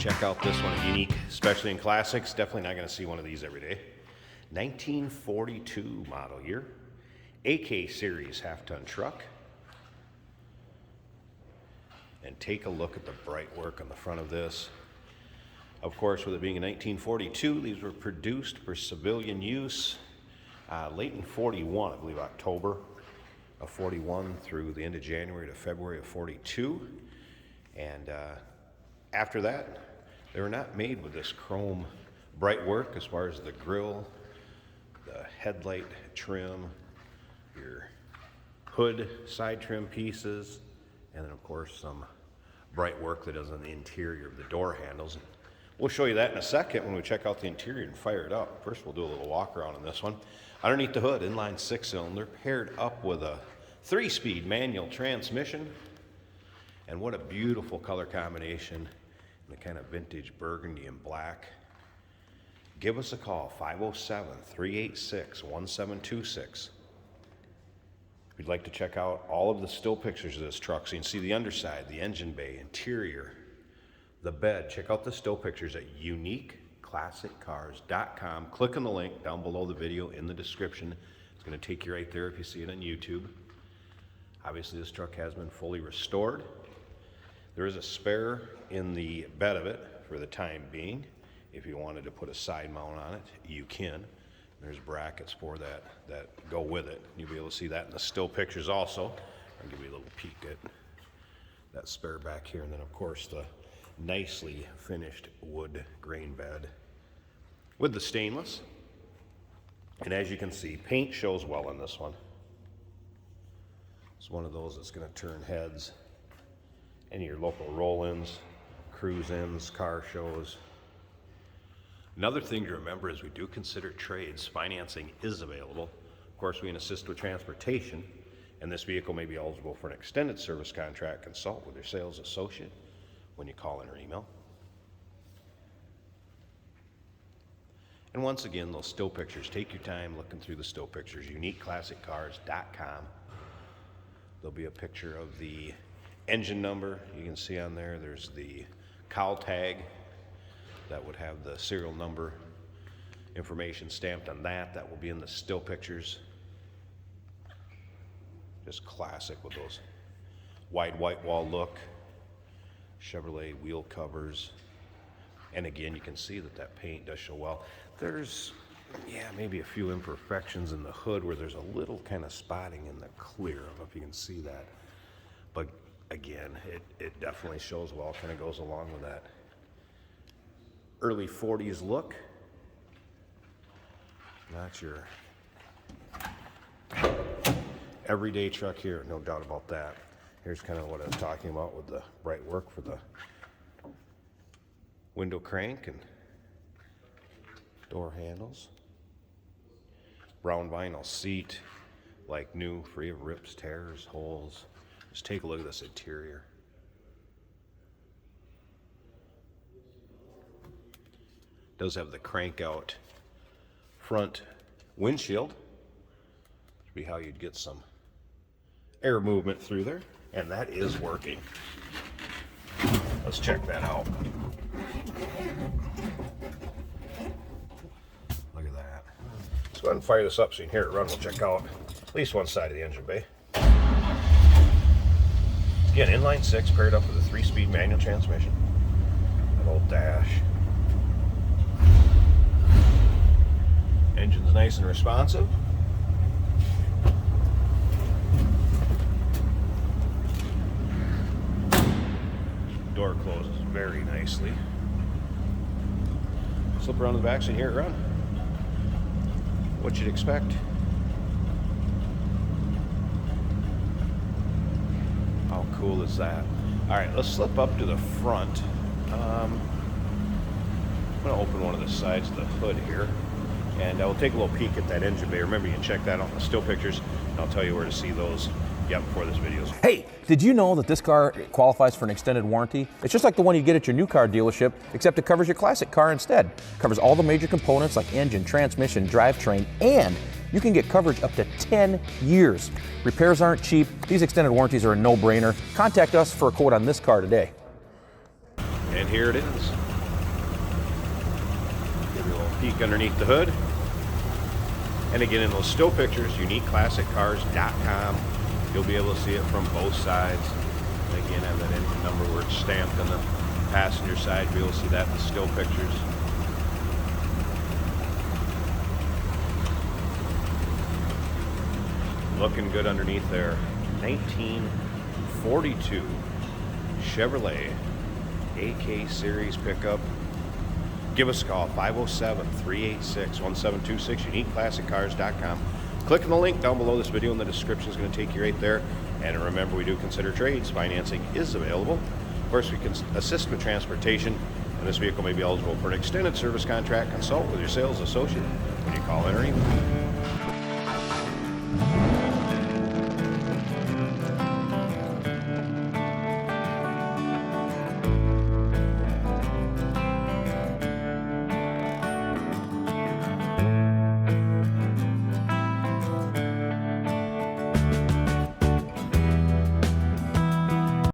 Check out this one, unique, especially in classics. Definitely not going to see one of these every day. 1942 model year. AK series half-ton truck. And take a look at the bright work on the front of this. Of course, with it being in 1942, these were produced for civilian use late in 41, I believe October of 41 through the end of January to February of 42. And after that, they were not made with this chrome bright work as far as the grille, the headlight trim, your hood side trim pieces, and then of course some bright work that is on the interior of the door handles. We'll show you that in a second when we check out the interior and fire it up. First we'll do a little walk around on this one. Underneath the hood, inline 6-cylinder, paired up with a 3-speed manual transmission. And what a beautiful color combination in the kind of vintage burgundy and black. Give us a call, 507-386-1726. If you'd like to check out all of the still pictures of this truck so you can see the underside, the engine bay, interior, the bed, check out the still pictures at uniqueclassiccars.com. Click on the link down below the video in the description. It's going to take you right there if you see it on YouTube. Obviously this truck has been fully restored. There is a spare in the bed of it for the time being. If you wanted to put a side mount on it, you can. There's brackets for that go with it. You'll be able to see that in the still pictures also. I'll give you a little peek at that spare back here. And then of course the nicely finished wood grain bed with the stainless. And as you can see, paint shows well on this one. It's one of those that's going to turn heads. Any of your local roll-ins, cruise-ins, car shows. Another thing to remember is we do consider trades. Financing is available. Of course, we can assist with transportation, and this vehicle may be eligible for an extended service contract. Consult with your sales associate when you call in or email. And once again, those still pictures, take your time looking through the still pictures, uniqueclassiccars.com. There'll be a picture of the engine number. You can see on there, there's the cowl tag that would have the serial number information stamped on that. That will be in the still pictures. Just classic with those wide white wall look. Chevrolet wheel covers. And again, you can see that paint does show well. There's, maybe a few imperfections in the hood where there's a little kind of spotting in the clear. I don't know if you can see that. But again, it definitely shows well, kind of goes along with that early 40s look. Not your everyday truck here, no doubt about that. Here's kind of what I was talking about with the bright work for the window crank and door handles. Brown vinyl seat, like new, free of rips, tears, holes. Just take a look at this interior. Does have the crank out front windshield. Should be how you'd get some air movement through there, and that is working. Let's check that out. Look at that. Let's go ahead and fire this up so you can hear it run. We'll check out at least one side of the engine bay. Again, inline 6 paired up with a 3-speed manual transmission. That old dash. Engine's nice and responsive. Door closes very nicely. Slip around the back so you can hear it run. What you'd expect. How cool is that? All right, let's slip up to the front. I'm going to open one of the sides of the hood here, and we'll take a little peek at that engine bay. Remember, you can check that out in the still pictures, and I'll tell you where to see those before this video's. Hey, did you know that this car qualifies for an extended warranty? It's just like the one you get at your new car dealership, except it covers your classic car instead. It covers all the major components like engine, transmission, drivetrain, and you can get coverage up to 10 years. Repairs aren't cheap. These extended warranties are a no-brainer. Contact us for a quote on this car today. And here it is. peek underneath the hood. And again, in those still pictures, uniqueclassiccars.com, you'll be able to see it from both sides. And again, have that engine number where it's stamped on the passenger side. You'll be able to see that in the still pictures. Looking good underneath there. 1942 Chevrolet AK Series pickup. Give us a call, 507-386-1726, uniqueclassiccars.com. Click on the link down below this video, and the description is going to take you right there. And remember, we do consider trades. Financing is available. Of course, we can assist with transportation, and this vehicle may be eligible for an extended service contract. Consult with your sales associate when you call in or email.